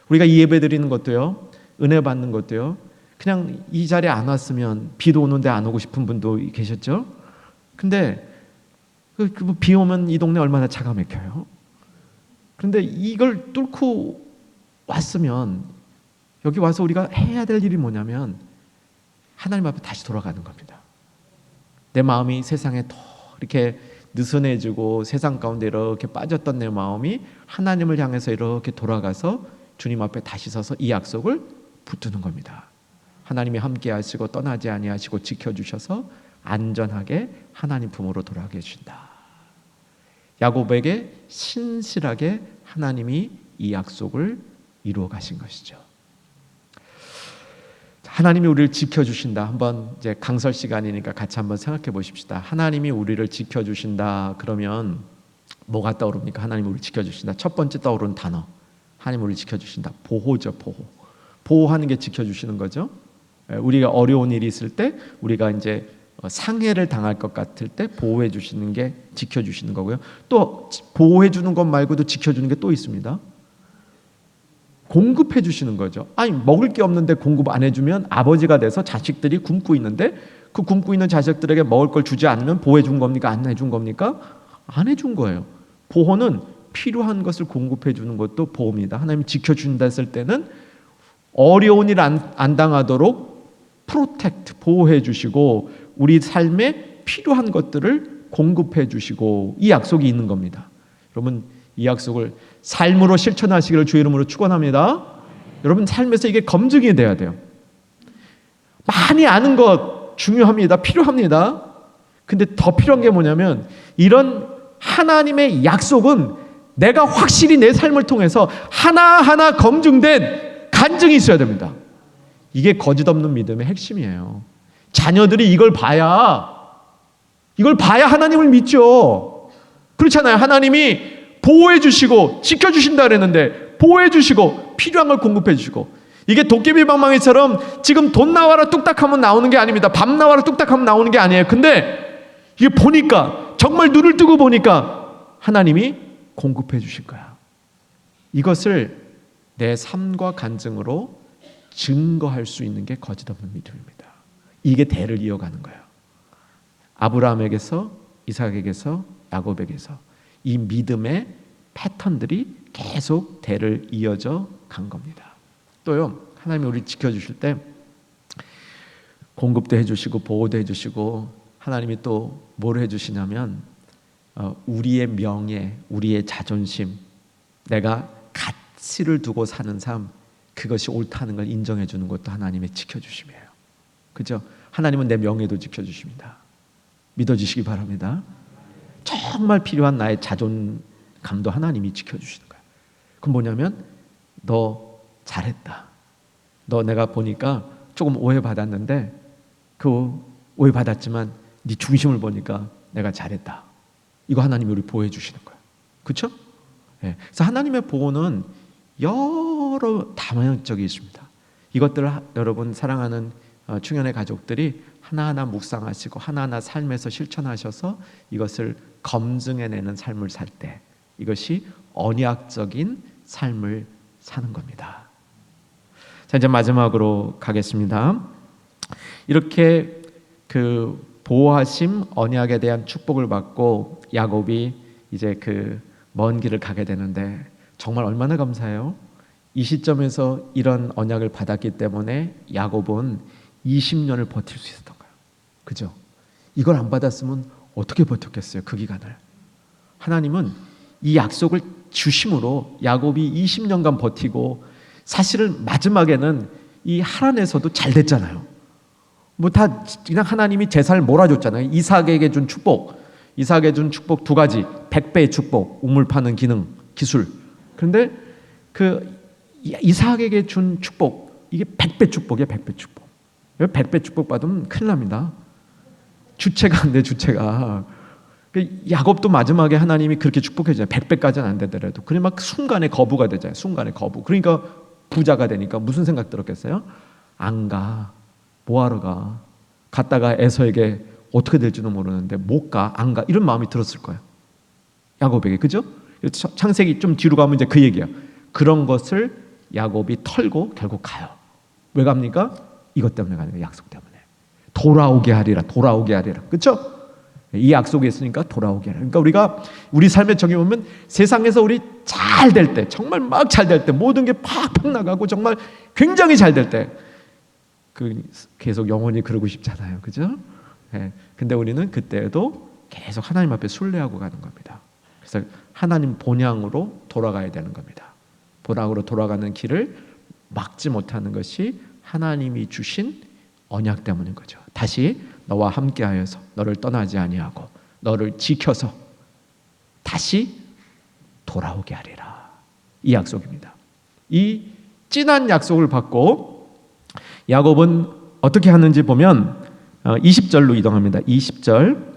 우리가 이 예배 드리는 것도요, 은혜 받는 것도요, 그냥 이 자리에 안 왔으면 비도 오는데 안 오고 싶은 분도 계셨죠? 근데 비 오면 이 동네 얼마나 차가 막혀요. 그런데 이걸 뚫고 왔으면 여기 와서 우리가 해야 될 일이 뭐냐면 하나님 앞에 다시 돌아가는 겁니다. 내 마음이 세상에 더 이렇게 느슨해지고 세상 가운데 이렇게 빠졌던 내 마음이 하나님을 향해서 이렇게 돌아가서 주님 앞에 다시 서서 이 약속을 붙드는 겁니다. 하나님이 함께 하시고 떠나지 아니하시고 지켜주셔서 안전하게 하나님 품으로 돌아가게 해주신다. 야곱에게 신실하게 하나님이 이 약속을 이루어 가신 것이죠. 하나님이 우리를 지켜주신다. 한번 이제 강설 시간이니까 같이 한번 생각해 보십시다. 하나님이 우리를 지켜주신다. 그러면 뭐가 떠오릅니까? 하나님이 우리를 지켜주신다. 첫 번째 떠오르는 단어. 하나님이 우리를 지켜주신다. 보호죠, 보호. 보호하는 게 지켜주시는 거죠. 우리가 어려운 일이 있을 때, 우리가 이제 상해를 당할 것 같을 때 보호해 주시는 게 지켜주시는 거고요. 또 보호해 주는 것 말고도 지켜주는 게 또 있습니다. 공급해 주시는 거죠. 아니, 먹을 게 없는데 공급 안 해주면 아버지가 돼서 자식들이 굶고 있는데 그 굶고 있는 자식들에게 먹을 걸 주지 않으면 보호해 준 겁니까? 안 해준 겁니까? 안 해준 거예요. 보호는 필요한 것을 공급해 주는 것도 보호입니다. 하나님이 지켜준다 했을 때는 어려운 일 안 당하도록 프로텍트, 보호해 주시고 우리 삶에 필요한 것들을 공급해 주시고 이 약속이 있는 겁니다. 여러분, 이 약속을 삶으로 실천하시기를 주의 이름으로 축원합니다. 여러분, 삶에서 이게 검증이 돼야 돼요. 많이 아는 것 중요합니다. 필요합니다. 근데 더 필요한 게 뭐냐면 이런 하나님의 약속은 내가 확실히 내 삶을 통해서 하나하나 검증된 간증이 있어야 됩니다. 이게 거짓 없는 믿음의 핵심이에요. 자녀들이 이걸 봐야 하나님을 믿죠. 그렇잖아요. 하나님이 보호해 주시고 지켜주신다 그랬는데 보호해 주시고 필요한 걸 공급해 주시고 이게 도깨비 방망이처럼 지금 돈 나와라 뚝딱 하면 나오는 게 아닙니다. 밥 나와라 뚝딱 하면 나오는 게 아니에요. 근데 이게 보니까 정말 눈을 뜨고 보니까 하나님이 공급해 주실 거야. 이것을 내 삶과 간증으로 증거할 수 있는 게 거짓 없는 믿음입니다. 이게 대를 이어가는 거예요. 아브라함에게서, 이삭에게서, 야곱에게서 이 믿음의 패턴들이 계속 대를 이어져 간 겁니다. 또요, 하나님이 우리 지켜주실 때 공급도 해주시고 보호도 해주시고, 하나님이 또 뭘 해주시냐면 우리의 명예, 우리의 자존심, 내가 가치를 두고 사는 삶, 그것이 옳다는 걸 인정해 주는 것도 하나님의 지켜주심이에요. 그죠? 하나님은 내 명예도 지켜주십니다. 믿어주시기 바랍니다. 정말 필요한 나의 자존감도 하나님이 지켜주시는 거예요. 그럼 뭐냐면, 너 잘했다. 너 내가 보니까 조금 오해받았는데, 그 오해받았지만 네 중심을 보니까 내가 잘했다. 이거 하나님이 우리 보호해 주시는 거예요. 그렇죠? 네. 그래서 하나님의 보호는 여러 다양적이 있습니다. 이것들을 여러분 사랑하는 충현의 가족들이 하나하나 묵상하시고 하나하나 삶에서 실천하셔서 이것을 검증해내는 삶을 살 때, 이것이 언약적인 삶을 사는 겁니다. 자, 이제 마지막으로 가겠습니다. 이렇게 그 보호하심, 언약에 대한 축복을 받고 야곱이 이제 그 먼 길을 가게 되는데, 정말 얼마나 감사해요. 이 시점에서 이런 언약을 받았기 때문에 야곱은 20년을 버틸 수 있었던 거예요. 그죠? 이걸 안 받았으면 어떻게 버텼겠어요, 그 기간을. 하나님은 이 약속을 주심으로 야곱이 20년간 버티고, 사실은 마지막에는 이 하란에서도 잘 됐잖아요. 뭐 다 그냥 하나님이 제사를 몰아줬잖아요. 이삭에게 준 축복, 이삭에게 준 축복 두 가지, 100배의 축복, 우물 파는 기술. 그런데 그 이삭에게 준 축복, 이게 100배 축복이에요. 100배 축복. 100배 축복 받으면 큰일 납니다. 주체가 안 돼, 주체가. 야곱도 마지막에 하나님이 그렇게 축복해줘요. 100배까지는 안 되더라도. 그냥 막 순간에 거부가 되잖아요. 순간에 거부. 그러니까 부자가 되니까 무슨 생각 들었겠어요? 안 가. 뭐하러 가? 갔다가 에서에게 어떻게 될지도 모르는데 못 가, 안 가, 이런 마음이 들었을 거예요. 야곱에게. 그죠? 창세기 좀 뒤로 가면 이제 그 얘기야. 그런 것을 야곱이 털고 결국 가요. 왜 갑니까? 이것 때문에 가는 거예요. 약속 때문에. 돌아오게 하리라. 돌아오게 하리라. 그렇죠? 이 약속이 있으니까 돌아오게 하리라. 그러니까 우리가 우리 삶에 적용하면 세상에서 우리 잘 될 때, 정말 막 잘 될 때, 모든 게 팍팍 나가고 정말 굉장히 잘 될 때, 계속 영원히 그러고 싶잖아요. 그죠? 네. 근데 우리는 그때에도 계속 하나님 앞에 순례하고 가는 겁니다. 그래서 하나님 본향으로 돌아가야 되는 겁니다. 본향으로 돌아가는 길을 막지 못하는 것이 하나님이 주신 언약 때문인 거죠. 다시 너와 함께하여서 너를 떠나지 아니하고 너를 지켜서 다시 돌아오게 하리라. 이 약속입니다. 이 진한 약속을 받고 야곱은 어떻게 하는지 보면 20절로 이동합니다. 20절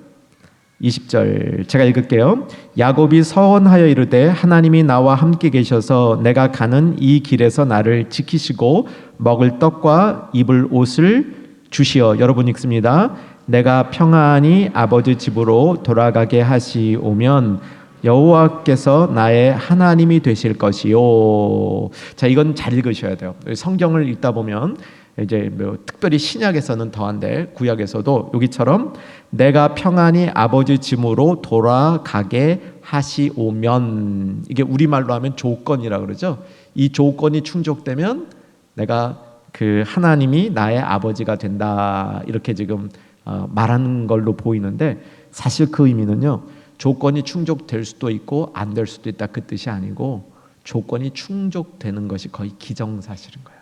제가 읽을게요. 야곱이 서원하여 이르되 하나님이 나와 함께 계셔서 내가 가는 이 길에서 나를 지키시고 먹을 떡과 입을 옷을 주시어. 여러분 읽습니다. 내가 평안히 아버지 집으로 돌아가게 하시오면 여호와께서 나의 하나님이 되실 것이요. 자, 이건 잘 읽으셔야 돼요. 성경을 읽다 보면 이제 뭐 특별히 신약에서는 더한데 구약에서도 여기처럼 내가 평안히 아버지 집으로 돌아가게 하시오면, 이게 우리말로 하면 조건이라 그러죠. 이 조건이 충족되면 내가 그 하나님이 나의 아버지가 된다, 이렇게 지금 말하는 걸로 보이는데, 사실 그 의미는요, 조건이 충족될 수도 있고 안 될 수도 있다, 그 뜻이 아니고 조건이 충족되는 것이 거의 기정사실인 거예요.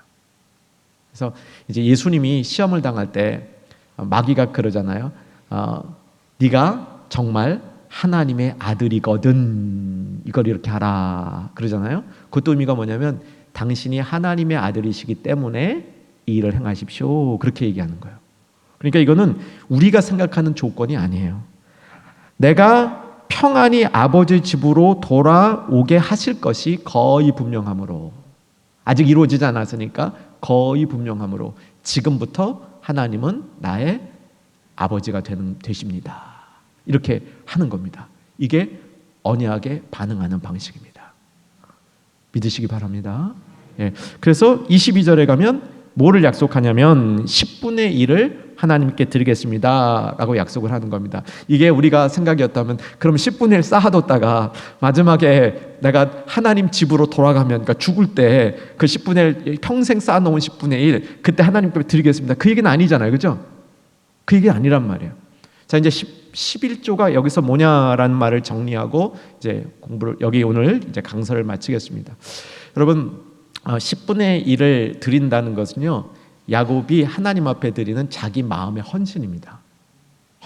그래서 이제 예수님이 시험을 당할 때 마귀가 그러잖아요. 네가 정말 하나님의 아들이거든, 이걸 이렇게 하라 그러잖아요. 그것도 의미가 뭐냐면 당신이 하나님의 아들이시기 때문에 이 일을 행하십시오, 그렇게 얘기하는 거예요. 그러니까 이거는 우리가 생각하는 조건이 아니에요. 내가 평안히 아버지 집으로 돌아오게 하실 것이 거의 분명하므로, 아직 이루어지지 않았으니까 거의 분명하므로 지금부터 하나님은 나의 아버지가 되십니다, 이렇게 하는 겁니다. 이게 언약에 반응하는 방식입니다. 믿으시기 바랍니다. 예. 그래서 22절에 가면 뭐를 약속하냐면 10분의 1을 하나님께 드리겠습니다 라고 약속을 하는 겁니다. 이게 우리가 생각이었다면 그럼 10분의 1 쌓아뒀다가 마지막에 내가 하나님 집으로 돌아가면, 그러니까 죽을 때 그 10분의 1 평생 쌓아놓은 10분의 1 그때 하나님께 드리겠습니다, 그 얘기는 아니잖아요. 그죠? 그 얘기는 아니란 말이에요. 자, 이제 11조가 여기서 뭐냐라는 말을 정리하고 이제 공부를, 여기 오늘 이제 강설을 마치겠습니다. 여러분, 10분의 1을 드린다는 것은요, 야곱이 하나님 앞에 드리는 자기 마음의 헌신입니다.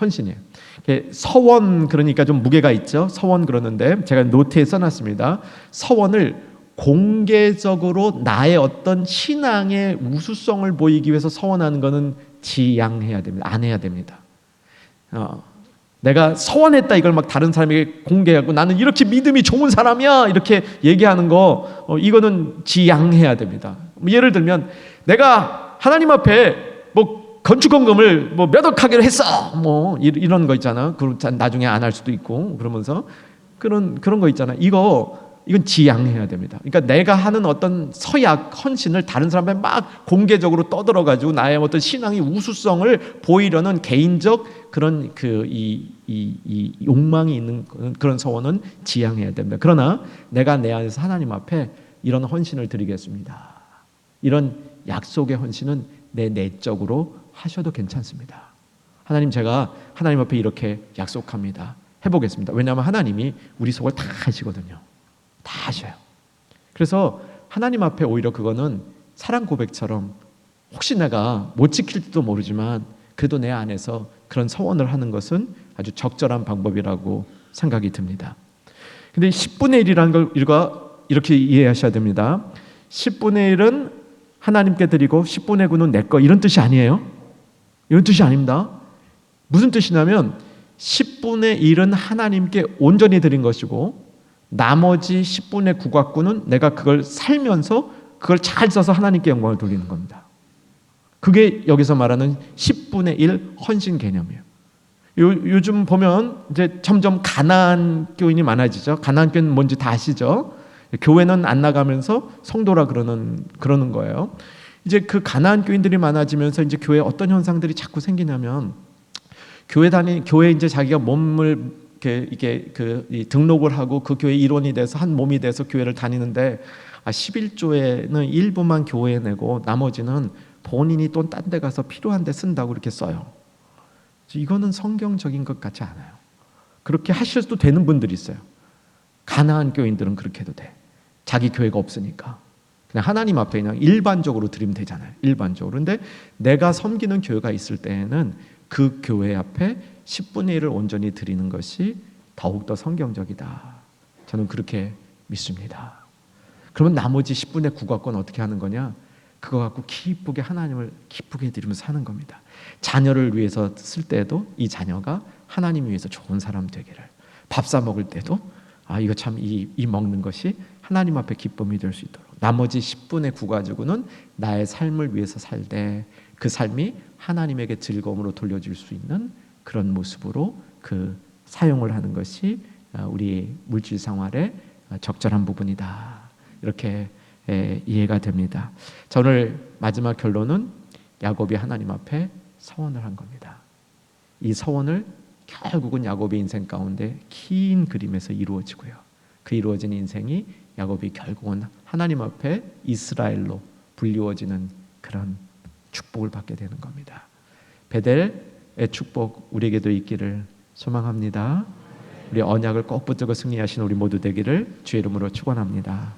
헌신이에요. 서원, 그러니까 좀 무게가 있죠. 서원 그러는데 제가 노트에 써놨습니다. 서원을 공개적으로 나의 어떤 신앙의 우수성을 보이기 위해서 서원하는 것은 지양해야 됩니다. 안 해야 됩니다. 내가 서원했다 이걸 막 다른 사람에게 공개하고 나는 이렇게 믿음이 좋은 사람이야 이렇게 얘기하는 거, 이거는 지양해야 됩니다. 예를 들면 내가 하나님 앞에 뭐 건축헌금을 뭐 몇 억 하기로 했어 뭐 이런 거 있잖아. 그럼 나중에 안 할 수도 있고 그러면서 그런 거 있잖아. 이건 지양해야 됩니다. 그러니까 내가 하는 어떤 서약, 헌신을 다른 사람한테 막 공개적으로 떠들어가지고 나의 어떤 신앙의 우수성을 보이려는 개인적 그런 이 욕망이 있는 그런 서원은 지양해야 됩니다. 그러나 내가 내 안에서 하나님 앞에 이런 헌신을 드리겠습니다, 이런 약속의 헌신은 내 내적으로 하셔도 괜찮습니다. 하나님, 제가 하나님 앞에 이렇게 약속합니다, 해보겠습니다. 왜냐하면 하나님이 우리 속을 다 아시거든요. 다 아셔요. 그래서 하나님 앞에 오히려 그거는 사랑 고백처럼 혹시 내가 못 지킬지도 모르지만 그래도 내 안에서 그런 서원을 하는 것은 아주 적절한 방법이라고 생각이 듭니다. 근데 10분의 1이라는 걸 이렇게 이해하셔야 됩니다. 10분의 1은 하나님께 드리고 10분의 9는 내 거, 이런 뜻이 아니에요. 이런 뜻이 아닙니다. 무슨 뜻이냐면 10분의 1은 하나님께 온전히 드린 것이고 나머지 10분의 9과 9는 내가 그걸 살면서 그걸 잘 써서 하나님께 영광을 돌리는 겁니다. 그게 여기서 말하는 10분의 1 헌신 개념이에요. 요즘 보면 이제 점점 가나안 교인이 많아지죠. 가나안 교인은 뭔지 다 아시죠? 교회는 안 나가면서 성도라 그러는 거예요. 이제 그 가나안 교인들이 많아지면서 이제 교회에 어떤 현상들이 자꾸 생기냐면 교회 이제 자기가 몸을 이게 등록을 하고 그 교회 일원이 돼서 한 몸이 돼서 교회를 다니는데 11조에는 일부만 교회에 내고 나머지는 본인이 또 딴 데 가서 필요한 데 쓴다고 이렇게 써요. 이거는 성경적인 것 같지 않아요. 그렇게 하셔도 되는 분들이 있어요. 가나안 교인들은 그렇게 해도 돼. 자기 교회가 없으니까 그냥 하나님 앞에 그냥 일반적으로 드리면 되잖아요. 일반적으로. 그런데 내가 섬기는 교회가 있을 때에는 그 교회 앞에 10분의 1을 온전히 드리는 것이 더욱더 성경적이다, 저는 그렇게 믿습니다. 그러면 나머지 10분의 9가 어떻게 하는 거냐? 그거 갖고 기쁘게 하나님을 기쁘게 드리면서 사는 겁니다. 자녀를 위해서 쓸 때도 이 자녀가 하나님 위해서 좋은 사람 되기를, 밥 사 먹을 때도 이거 참 이 먹는 것이 하나님 앞에 기쁨이 될 수 있도록, 나머지 10분의 9 가지고는 나의 삶을 위해서 살되 그 삶이 하나님에게 즐거움으로 돌려질 수 있는 그런 모습으로 그 사용을 하는 것이 우리 물질 생활의 적절한 부분이다, 이렇게 이해가 됩니다. 자, 오늘 마지막 결론은 야곱이 하나님 앞에 서원을 한 겁니다. 이 서원을 결국은 야곱의 인생 가운데 긴 그림에서 이루어지고요, 그 이루어진 인생이 야곱이 결국은 하나님 앞에 이스라엘로 불리워지는 그런 축복을 받게 되는 겁니다. 베델의 축복 우리에게도 있기를 소망합니다. 우리 언약을 꼭 붙들고 승리하시는 우리 모두 되기를 주의 이름으로 축원합니다.